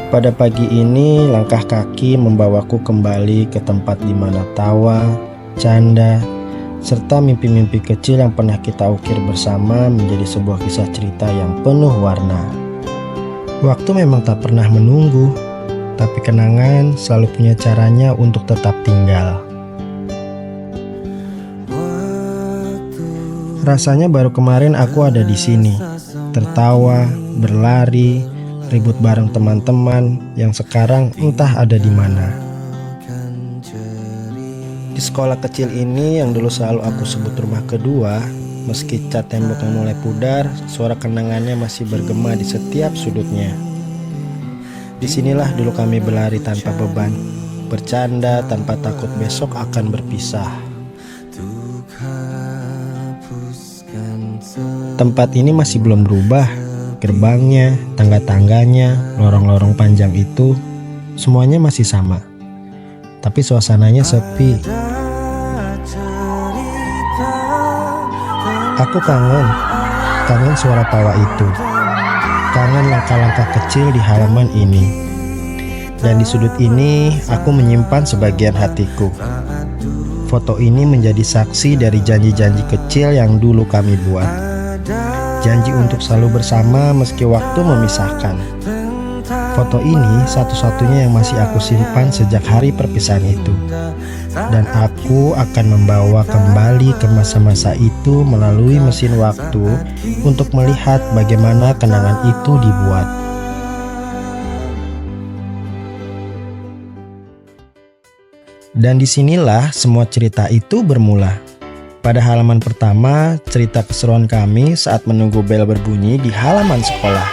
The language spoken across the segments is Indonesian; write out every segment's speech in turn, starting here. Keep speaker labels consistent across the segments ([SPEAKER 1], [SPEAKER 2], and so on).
[SPEAKER 1] Pada pagi ini, langkah kaki membawaku kembali ke tempat di mana tawa, canda, serta mimpi-mimpi kecil yang pernah kita ukir bersama menjadi sebuah kisah cerita yang penuh warna. Waktu memang tak pernah menunggu, tapi kenangan selalu punya caranya untuk tetap tinggal. Rasanya baru kemarin aku ada di sini, tertawa, berlari, ribut bareng teman-teman yang sekarang entah ada di mana. Di sekolah kecil ini yang dulu selalu aku sebut rumah kedua, meski cat temboknya mulai pudar, suara kenangannya masih bergema di setiap sudutnya. Disinilah dulu kami berlari tanpa beban, bercanda tanpa takut besok akan berpisah. Tempat ini masih belum berubah. Gerbangnya, tangga-tangganya, lorong-lorong panjang itu, semuanya masih sama. Tapi suasananya sepi. Aku kangen suara tawa itu. Kangen langkah-langkah kecil di halaman ini. Dan di sudut ini, aku menyimpan sebagian hatiku. Foto ini menjadi saksi dari janji-janji kecil yang dulu kami buat. Janji untuk selalu bersama meski waktu memisahkan. Foto ini satu-satunya yang masih aku simpan sejak hari perpisahan itu. Dan aku akan membawa kembali ke masa-masa itu melalui mesin waktu untuk melihat bagaimana kenangan itu dibuat. Dan disinilah semua cerita itu bermula. Pada halaman pertama, cerita keseruan kami saat menunggu bel berbunyi di halaman sekolah.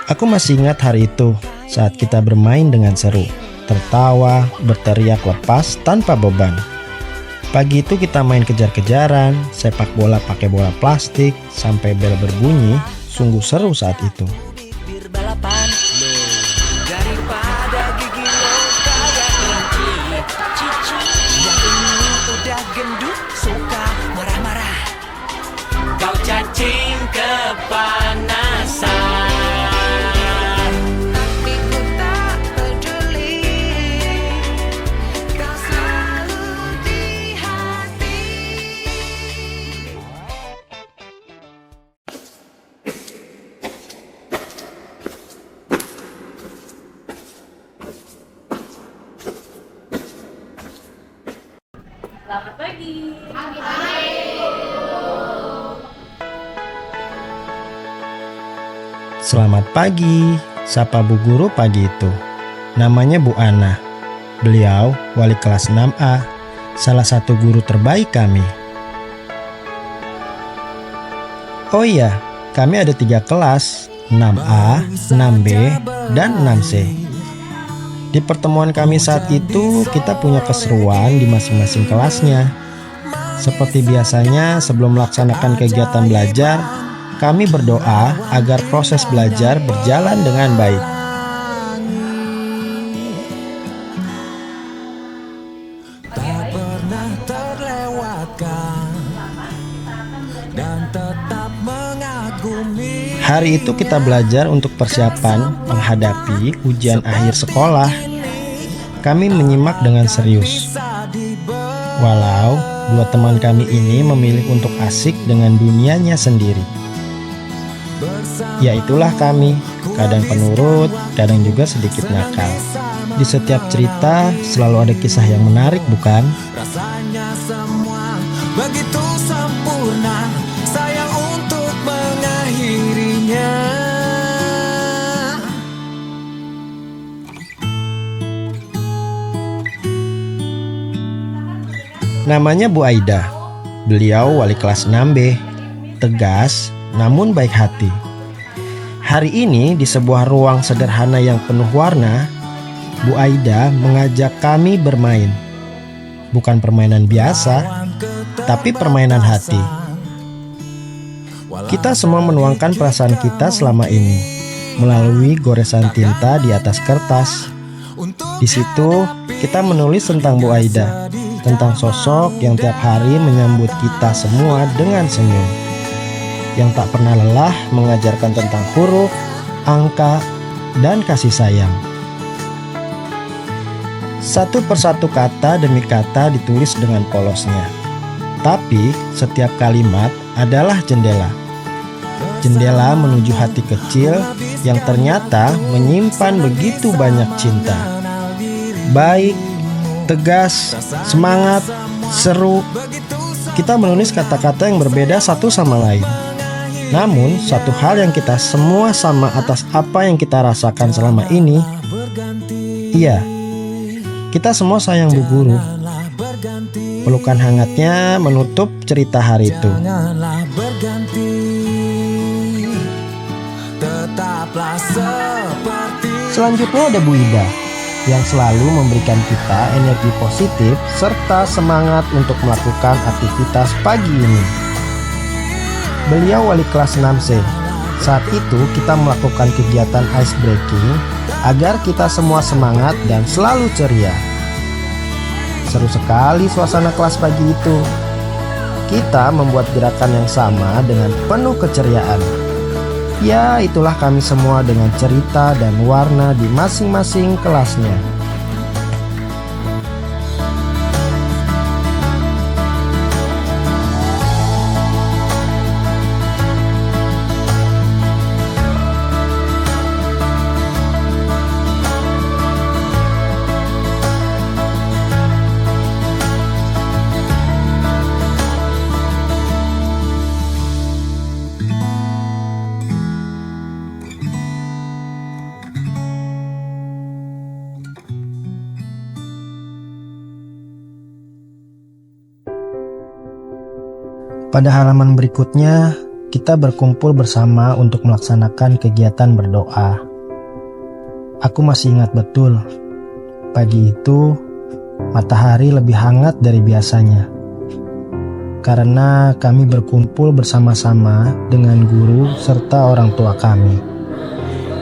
[SPEAKER 1] Aku masih ingat hari itu saat kita bermain dengan seru, tertawa, berteriak lepas tanpa beban. Pagi itu kita main kejar-kejaran, sepak bola pakai bola plastik, sampai bel berbunyi. Sungguh seru saat itu.
[SPEAKER 2] Kau cacing kepanasan.
[SPEAKER 3] Selamat pagi.
[SPEAKER 1] Selamat pagi, sapa Bu Guru pagi itu. Namanya Bu Ana. Beliau wali kelas 6A, salah satu guru terbaik kami. Oh iya, kami ada 3 kelas, 6A, 6B, dan 6C. Di pertemuan kami saat itu, kita punya keseruan di masing-masing kelasnya. Seperti biasanya, sebelum melaksanakan kegiatan belajar, kami berdoa agar proses belajar berjalan dengan baik.
[SPEAKER 2] Tak pernah terlewatkan dan tetap mengagumi.
[SPEAKER 1] Hari itu kita belajar untuk persiapan menghadapi ujian akhir sekolah. Kami menyimak dengan serius. Walau dua teman kami ini memilih untuk asik dengan dunianya sendiri. Ya itulah kami, kadang penurut, kadang juga sedikit nakal. Di setiap cerita selalu ada kisah yang menarik, bukan?
[SPEAKER 2] Rasanya semua begitu sempurna, sayang untuk mengakhirinya.
[SPEAKER 1] Namanya Bu Aida. Beliau wali kelas 6B, tegas namun baik hati. Hari ini di sebuah ruang sederhana yang penuh warna, Bu Aida mengajak kami bermain. Bukan permainan biasa, tapi permainan hati. Kita semua menuangkan perasaan kita selama ini melalui goresan tinta di atas kertas. Di situ kita menulis tentang Bu Aida, tentang sosok yang tiap hari menyambut kita semua dengan senyum, yang tak pernah lelah mengajarkan tentang huruf, angka, dan kasih sayang. Satu persatu kata demi kata ditulis dengan polosnya. Tapi setiap kalimat adalah jendela. Jendela menuju hati kecil yang ternyata menyimpan begitu banyak cinta. Baik, tegas, semangat, seru. Kita menulis kata-kata yang berbeda satu sama lain. Namun, satu hal yang kita semua sama atas apa yang kita rasakan selama ini. Iya, kita semua sayang Bu Guru. Pelukan hangatnya menutup cerita hari itu. Selanjutnya ada Bu Ida, yang selalu memberikan kita energi positif serta semangat untuk melakukan aktivitas pagi ini. Beliau wali kelas 6C. Saat itu kita melakukan kegiatan ice breaking agar kita semua semangat dan selalu ceria. Seru sekali suasana kelas pagi itu. Kita membuat gerakan yang sama dengan penuh keceriaan. Ya, itulah kami semua dengan cerita dan warna di masing-masing kelasnya. Pada halaman berikutnya, kita berkumpul bersama untuk melaksanakan kegiatan berdoa. Aku masih ingat betul, pagi itu matahari lebih hangat dari biasanya. Karena kami berkumpul bersama-sama dengan guru serta orang tua kami.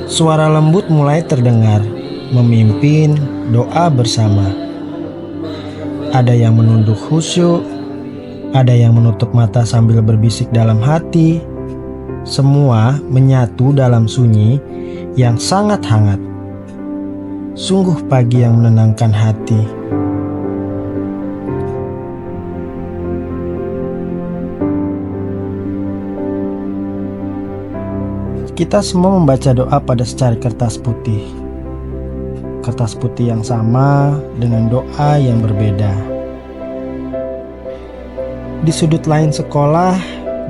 [SPEAKER 1] Suara lembut mulai terdengar, memimpin doa bersama. Ada yang menunduk khusyuk, ada yang menutup mata sambil berbisik dalam hati. Semua menyatu dalam sunyi yang sangat hangat. Sungguh pagi yang menenangkan hati. Kita semua membaca doa pada secari kertas putih. Kertas putih yang sama dengan doa yang berbeda. Di sudut lain sekolah,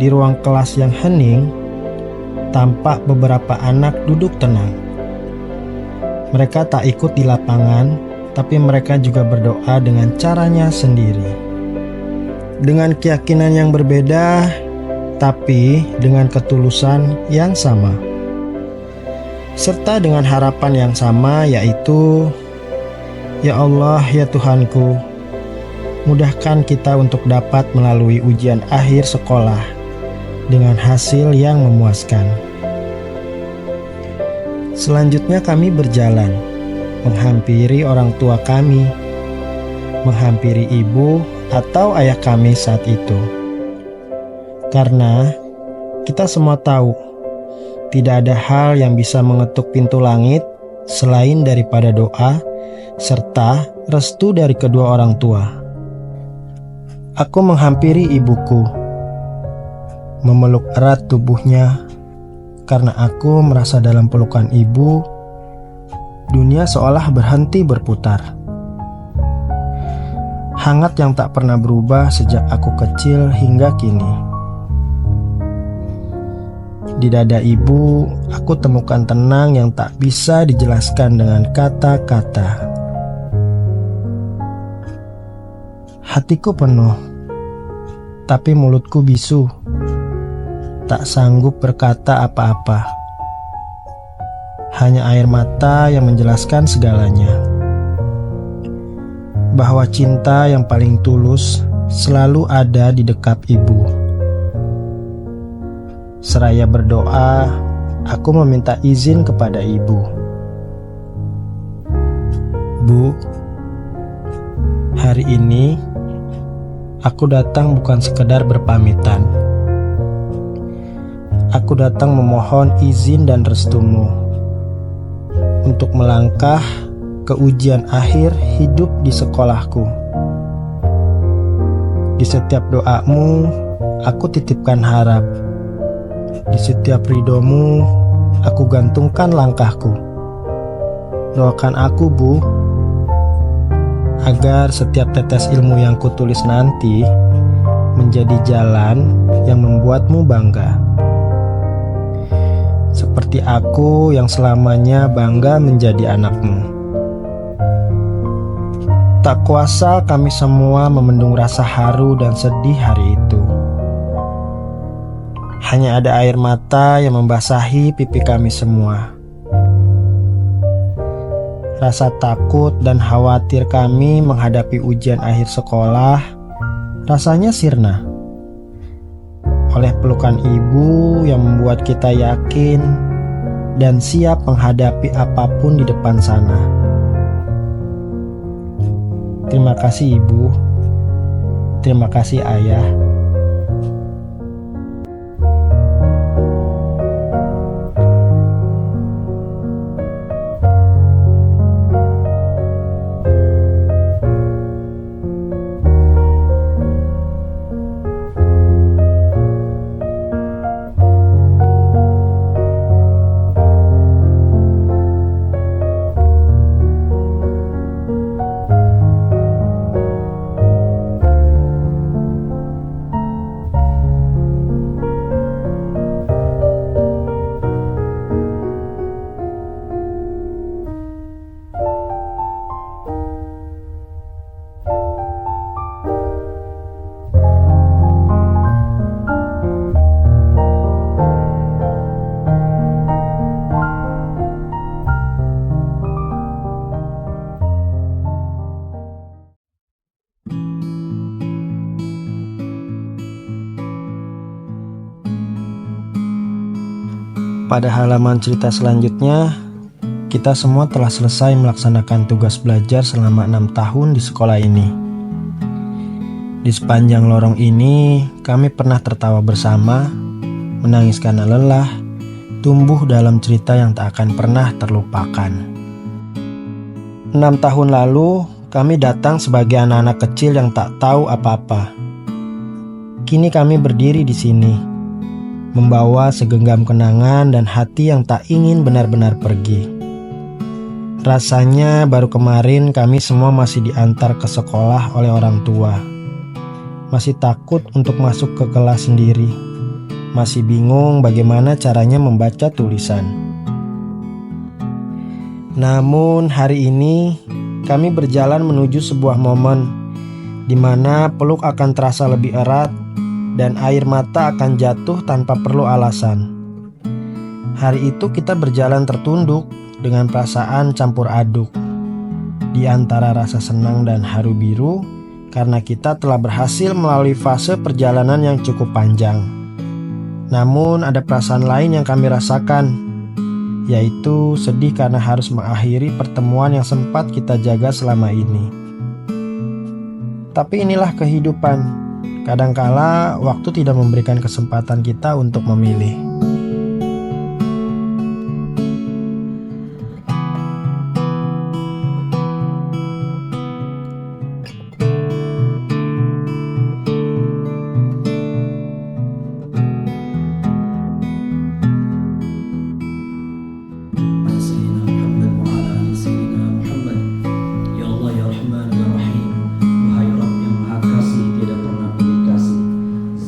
[SPEAKER 1] di ruang kelas yang hening, tampak beberapa anak duduk tenang. Mereka tak ikut di lapangan, tapi mereka juga berdoa dengan caranya sendiri. Dengan keyakinan yang berbeda, tapi dengan ketulusan yang sama. Serta dengan harapan yang sama, yaitu, "Ya Allah, ya Tuhanku, mudahkan kita untuk dapat melalui ujian akhir sekolah dengan hasil yang memuaskan." Selanjutnya kami berjalan, menghampiri orang tua kami, menghampiri ibu atau ayah kami saat itu. Karena kita semua tahu, tidak ada hal yang bisa mengetuk pintu langit selain daripada doa serta restu dari kedua orang tua. Aku menghampiri ibuku, memeluk erat tubuhnya, karena aku merasa dalam pelukan ibu, dunia seolah berhenti berputar. Hangat yang tak pernah berubah sejak aku kecil hingga kini. Di dada ibu, aku temukan tenang yang tak bisa dijelaskan dengan kata-kata. Hatiku penuh, tapi mulutku bisu. Tak sanggup berkata apa-apa. Hanya air mata yang menjelaskan segalanya. Bahwa cinta yang paling tulus selalu ada di dekat ibu. Seraya berdoa, aku meminta izin kepada ibu. Bu, hari ini aku datang bukan sekedar berpamitan. Aku datang memohon izin dan restumu untuk melangkah ke ujian akhir hidup di sekolahku. Di setiap doamu, aku titipkan harap. Di setiap ridomu, aku gantungkan langkahku. Doakan aku, Bu, agar setiap tetes ilmu yang kutulis nanti menjadi jalan yang membuatmu bangga. Seperti aku yang selamanya bangga menjadi anakmu. Tak kuasa kami semua memendung rasa haru dan sedih hari itu. Hanya ada air mata yang membasahi pipi kami semua. Rasa takut dan khawatir kami menghadapi ujian akhir sekolah rasanya sirna oleh pelukan ibu yang membuat kita yakin dan siap menghadapi apapun di depan sana. Terima kasih Ibu. Terima kasih Ayah. Pada halaman cerita selanjutnya, kita semua telah selesai melaksanakan tugas belajar selama 6 tahun di sekolah ini. Di sepanjang lorong ini, kami pernah tertawa bersama, menangis karena lelah, tumbuh dalam cerita yang tak akan pernah terlupakan. 6 tahun lalu, kami datang sebagai anak-anak kecil yang tak tahu apa-apa. Kini kami berdiri di sini, membawa segenggam kenangan dan hati yang tak ingin benar-benar pergi. Rasanya baru kemarin kami semua masih diantar ke sekolah oleh orang tua. Masih takut untuk masuk ke kelas sendiri. Masih bingung bagaimana caranya membaca tulisan. Namun hari ini kami berjalan menuju sebuah momen di mana peluk akan terasa lebih erat dan air mata akan jatuh tanpa perlu alasan. Hari itu kita berjalan tertunduk dengan perasaan campur aduk di antara rasa senang dan haru biru karena kita telah berhasil melalui fase perjalanan yang cukup panjang. Namun ada perasaan lain yang kami rasakan, yaitu sedih karena harus mengakhiri pertemuan yang sempat kita jaga selama ini. Tapi inilah kehidupan. Kadangkala waktu tidak memberikan kesempatan kita untuk memilih.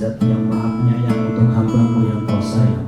[SPEAKER 4] Yang maha penyayang untuk hamba-Mu yang Kau sayang.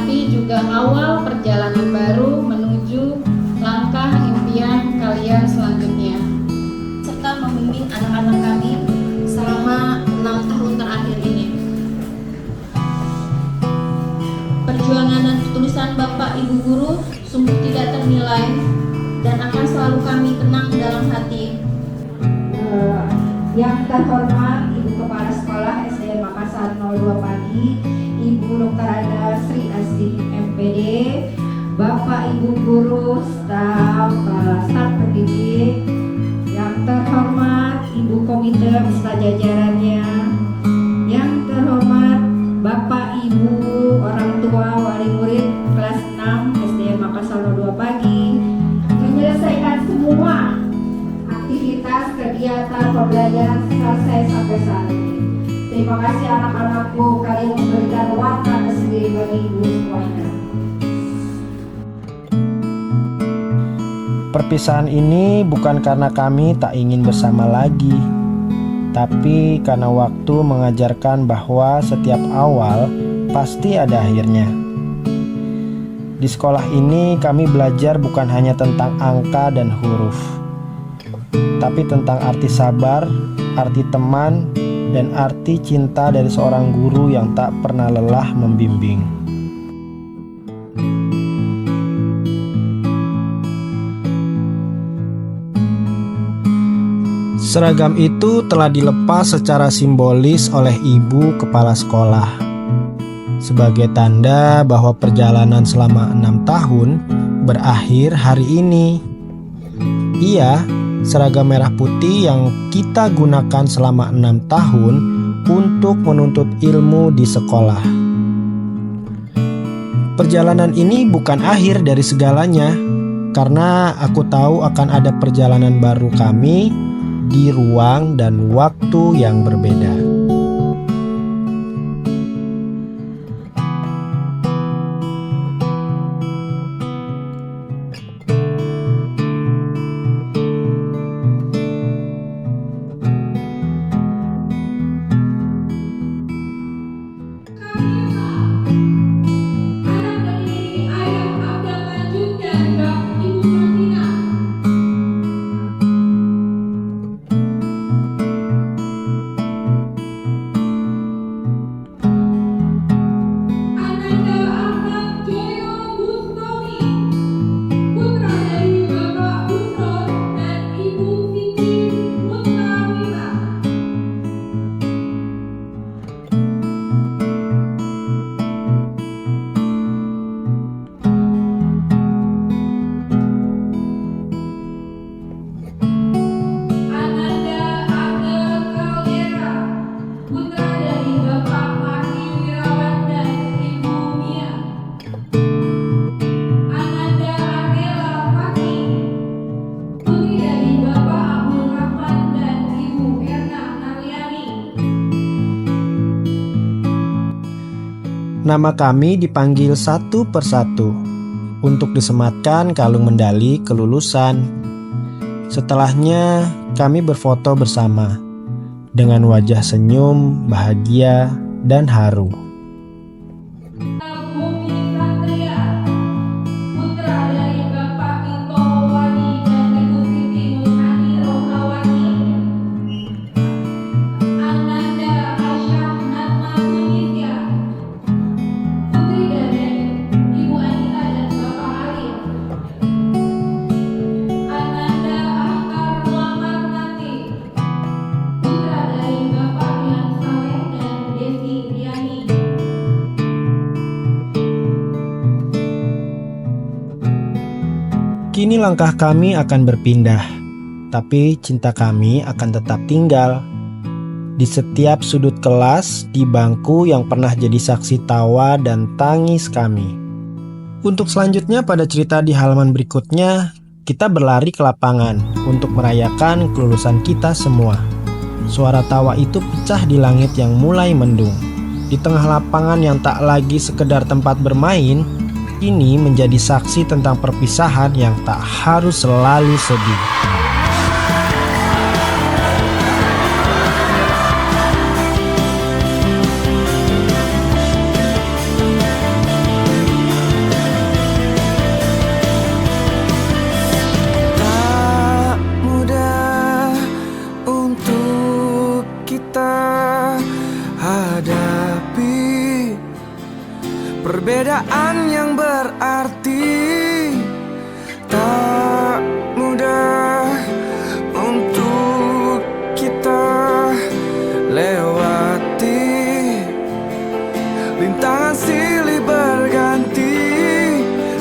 [SPEAKER 4] tapi juga awal perjalanan baru menuju langkah impian kalian selanjutnya, serta membimbing anak-anak kami selama 6 tahun terakhir ini. Perjuangan dan ketulusan Bapak Ibu Guru sungguh tidak ternilai dan akan selalu kami kenang dalam hati.
[SPEAKER 5] Yang terhormat Ibu Kepala Sekolah SDN Makassar 02 Pagi, Ibu Dr. Ada Sri Asih MPD, Bapak Ibu Guru, staf pendidik, yang terhormat Ibu Komite beserta jajarannya, yang terhormat Bapak Ibu orang tua wali murid kelas 6 SDN Makassar 02 Pagi, menyelesaikan semua aktivitas kegiatan pembelajaran selesai sampai saat ini. Terima kasih anak-anakku, kalian memberikan warna tersendiri bagi ibu semuanya.
[SPEAKER 1] Perpisahan ini bukan karena kami tak ingin bersama lagi, tapi karena waktu mengajarkan bahwa setiap awal pasti ada akhirnya. Di sekolah ini kami belajar bukan hanya tentang angka dan huruf, tapi tentang arti sabar, arti teman, dan arti cinta dari seorang guru yang tak pernah lelah membimbing. Seragam itu telah dilepas secara simbolis oleh ibu kepala sekolah, sebagai tanda bahwa perjalanan selama 6 tahun berakhir hari ini. Iya, seragam merah putih yang kita gunakan selama 6 tahun untuk menuntut ilmu di sekolah. Perjalanan ini bukan akhir dari segalanya, karena aku tahu akan ada perjalanan baru kami di ruang dan waktu yang berbeda. Nama kami dipanggil satu persatu untuk disematkan kalung medali kelulusan. Setelahnya kami berfoto bersama dengan wajah senyum, bahagia, dan haru. Kini langkah kami akan berpindah, tapi cinta kami akan tetap tinggal. Di setiap sudut kelas, di bangku yang pernah jadi saksi tawa dan tangis kami. Untuk selanjutnya pada cerita di halaman berikutnya, kita berlari ke lapangan untuk merayakan kelulusan kita semua. Suara tawa itu pecah di langit yang mulai mendung. Di tengah lapangan yang tak lagi sekedar tempat bermain, ini menjadi saksi tentang perpisahan yang tak harus selalu sedih.
[SPEAKER 2] hadapi perbedaan yang berarti. Tak mudah untuk kita lewati rintangan silih berganti.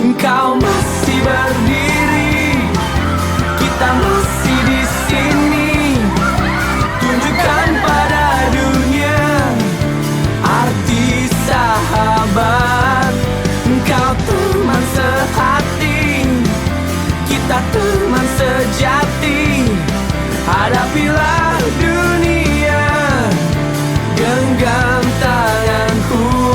[SPEAKER 2] Engkau masih berdiri, kita masih di sini. Tunjukkan pada dunia arti sahabat. Engkau teman sehati, kita teman sejati. Hadapilah dunia, genggam tanganku.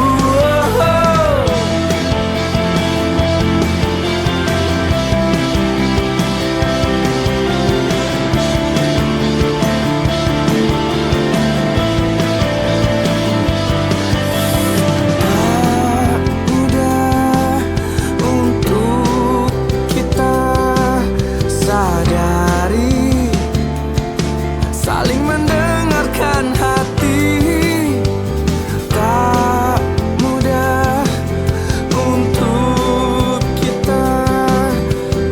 [SPEAKER 2] Saling mendengarkan hati. Tak mudah untuk kita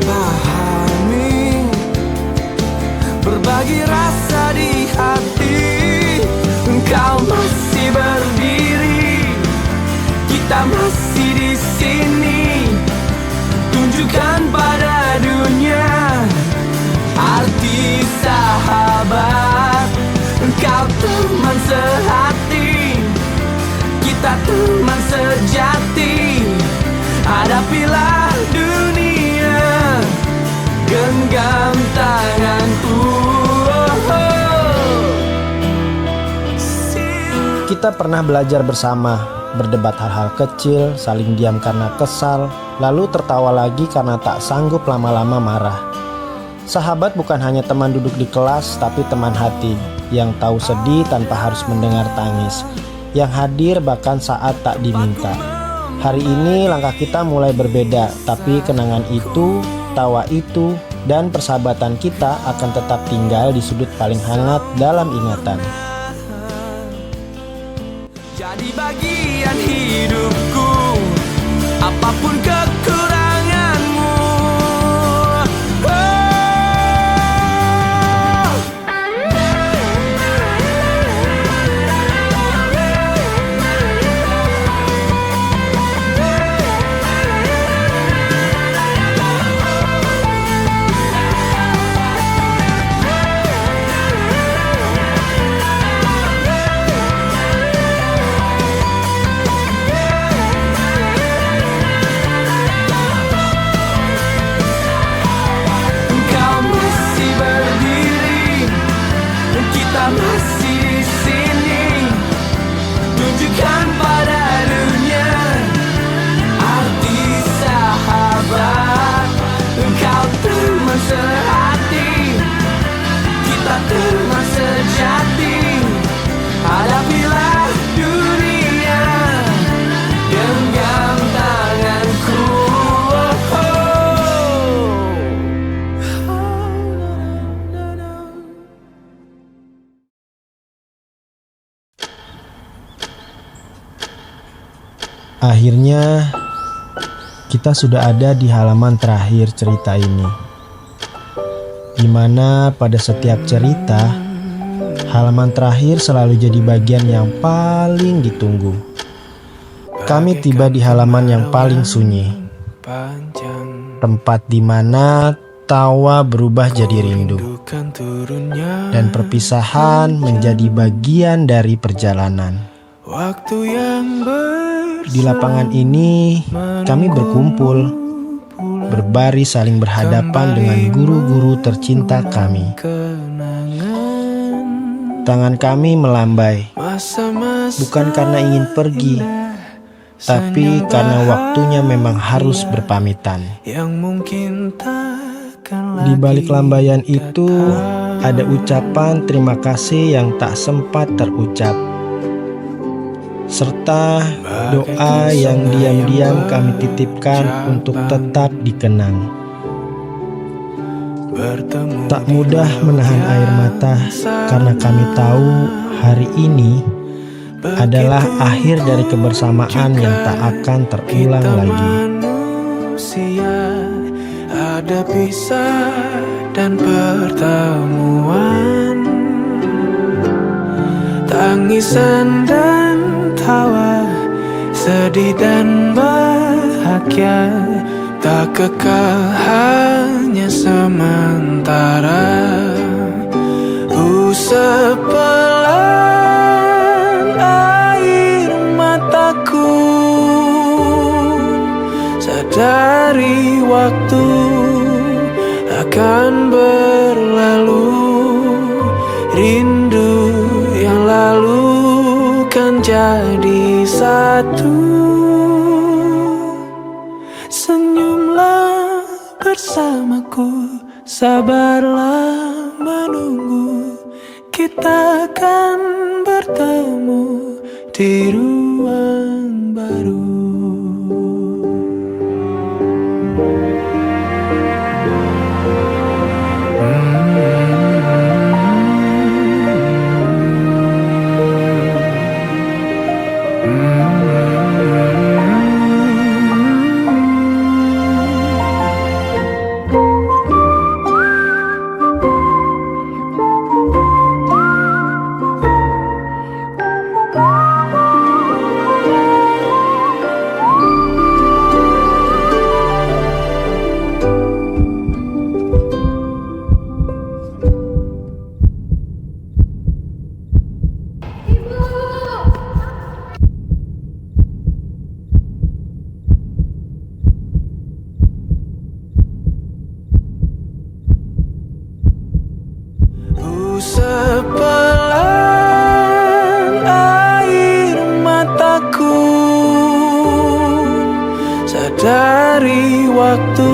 [SPEAKER 2] pahami, berbagi rasa di hati. Engkau masih berdiri, kita masih di sini. Tunjukkan pada dunia arti sahabat. Engkau teman sehati, kita teman sejati. Hadapilah dunia, genggam tanganku.
[SPEAKER 1] Kita pernah belajar bersama, berdebat hal-hal kecil, saling diam karena kesal, lalu tertawa lagi karena tak sanggup lama-lama marah. Sahabat bukan hanya teman duduk di kelas, tapi teman hati yang tahu sedih tanpa harus mendengar tangis, yang hadir bahkan saat tak diminta. Hari ini langkah kita mulai berbeda, tapi kenangan itu, tawa itu, dan persahabatan kita akan tetap tinggal di sudut paling hangat dalam ingatan.
[SPEAKER 2] Jadi bagian hidupku, apapun kekuranganmu. Masih di sini, tunjukkan pada dunia arti sahabat. Engkau teman sehati, kita teman sejati. Hadapilah dunia, genggam tanganku.
[SPEAKER 1] Akhirnya kita sudah ada di halaman terakhir cerita ini, di mana pada setiap cerita halaman terakhir selalu jadi bagian yang paling ditunggu. Kami tiba di halaman yang paling sunyi, tempat di mana tawa berubah jadi rindu, dan perpisahan menjadi bagian dari perjalanan. Di lapangan ini kami berkumpul, berbaris saling berhadapan dengan guru-guru tercinta kami. Tangan kami melambai, bukan karena ingin pergi, tapi karena waktunya memang harus berpamitan. Di balik lambaian itu ada ucapan terima kasih yang tak sempat terucap, serta doa yang diam-diam kami titipkan untuk tetap dikenang. Tak mudah menahan air mata karena kami tahu hari ini adalah akhir dari kebersamaan yang tak akan terulang lagi.
[SPEAKER 2] Manusia ada pisah dan pertemuan, tangisan dan tawa, sedih dan bahagia, tak kekal hanya sementara. Usap pelan air mataku, sadari waktu akan berlalu. Rindu yang lalu kan jadi satu. Senyumlah bersamaku, sabarlah menunggu. Kita akan bertemu di ruang baru. Usap pelan air mataku, sadari waktu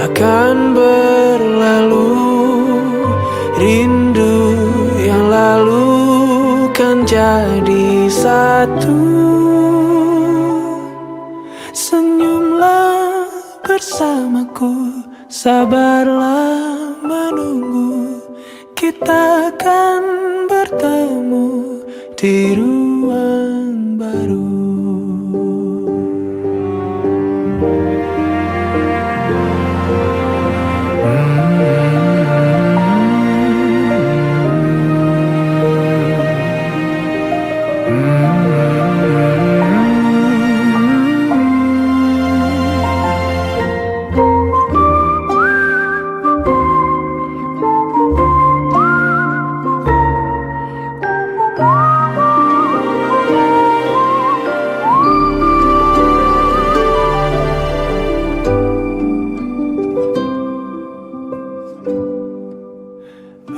[SPEAKER 2] akan berlalu. Rindu yang lalu kan jadi satu. Senyumlah bersamaku, sabarlah menunggu. Kita akan bertemu di ruang baru.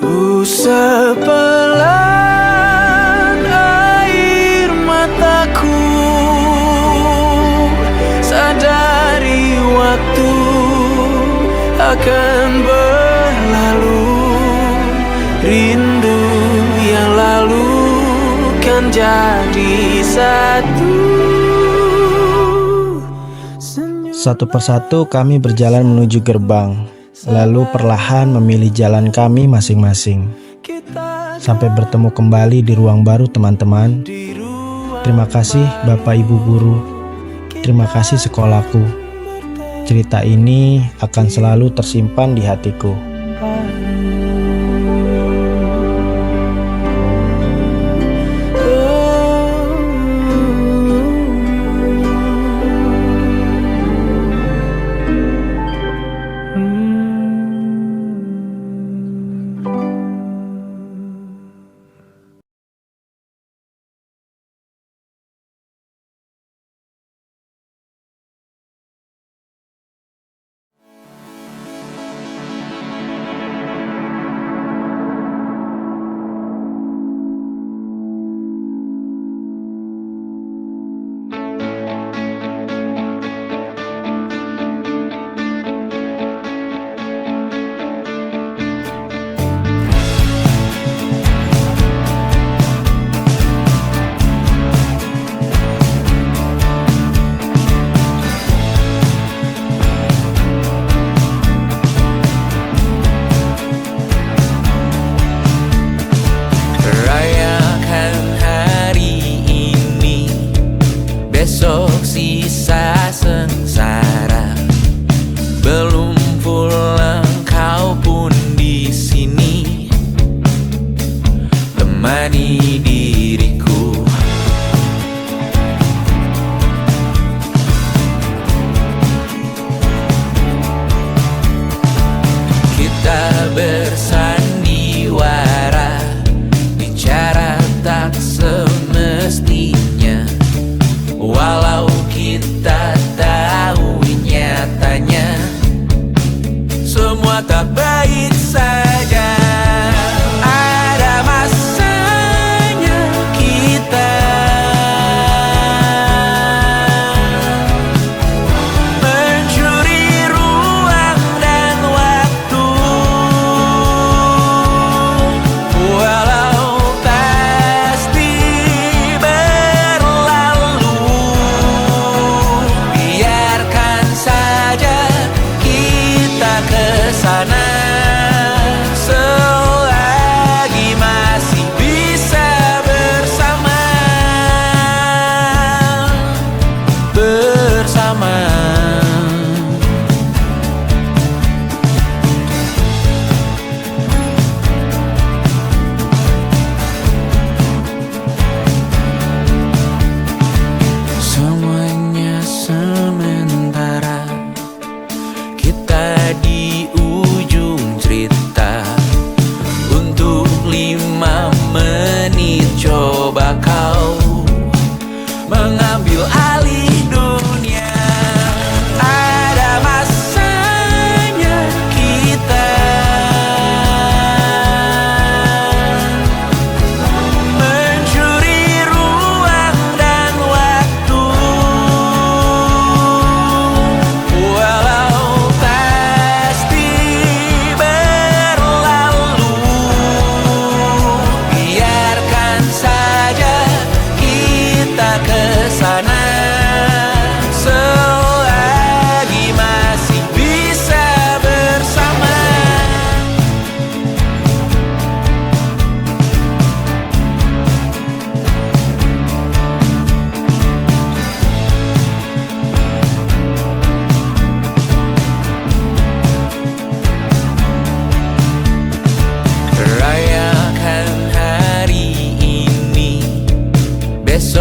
[SPEAKER 2] Usap pelan air mataku, sadari waktu akan berlalu. Rindu yang lalu kan jadi satu.
[SPEAKER 1] Satu persatu kami berjalan menuju gerbang, lalu perlahan memilih jalan kami masing-masing. Sampai bertemu kembali di ruang baru teman-teman. Terima kasih Bapak Ibu Guru. Terima kasih sekolahku. Cerita ini akan selalu tersimpan di hatiku.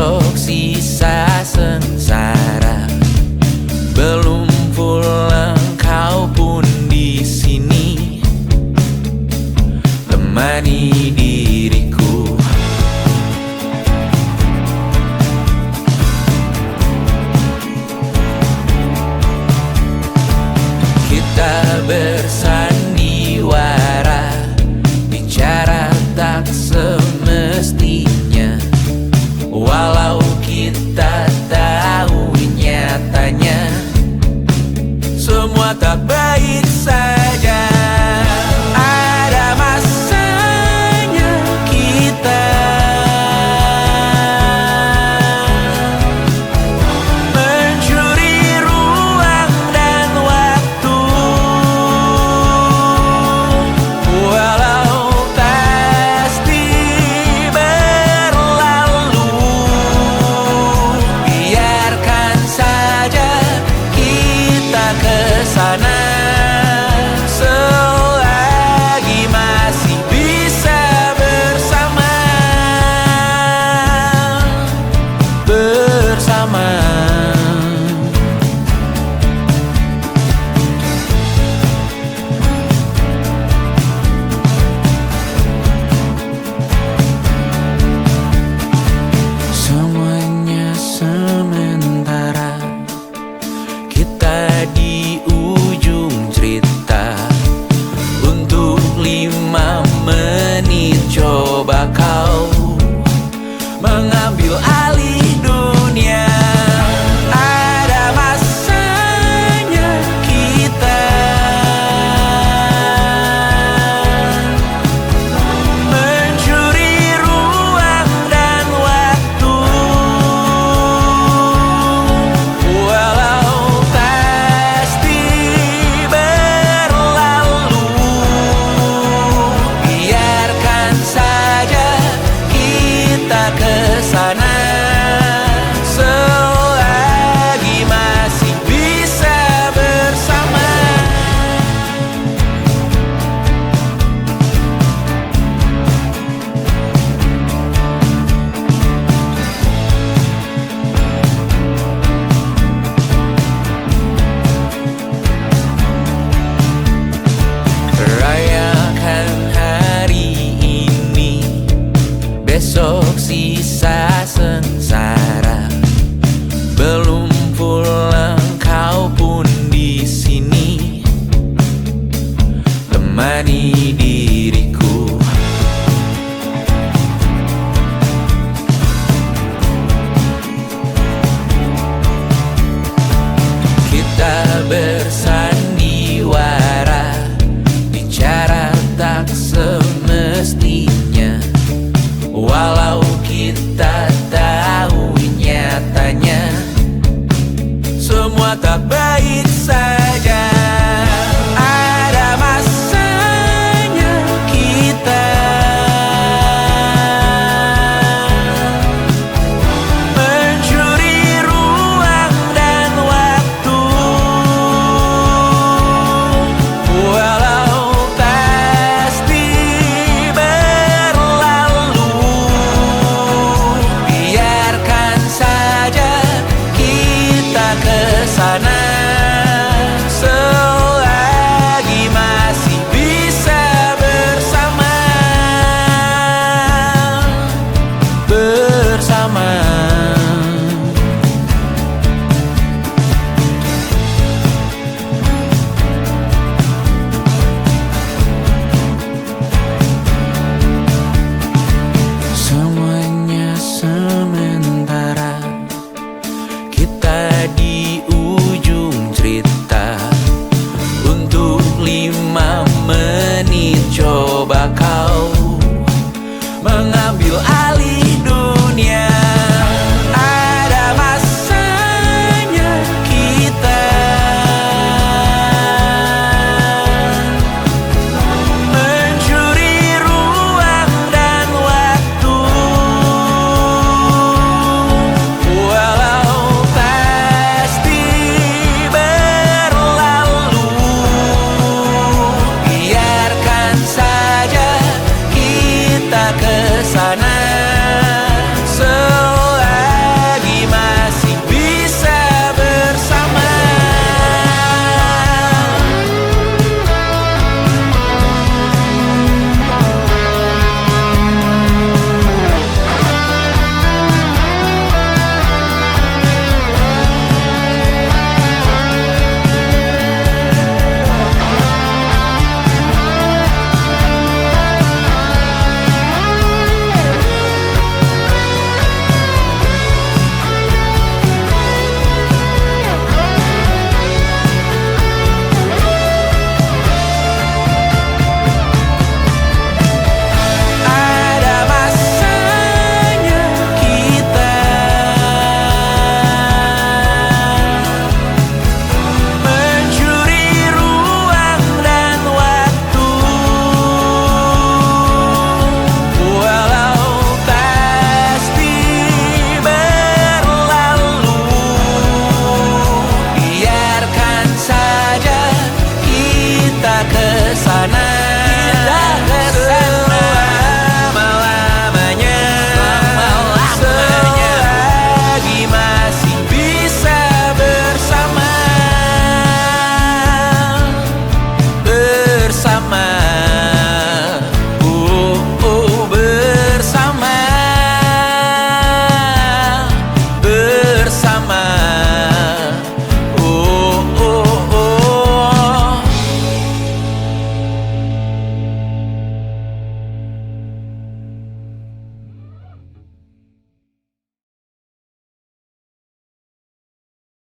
[SPEAKER 2] untuk sisa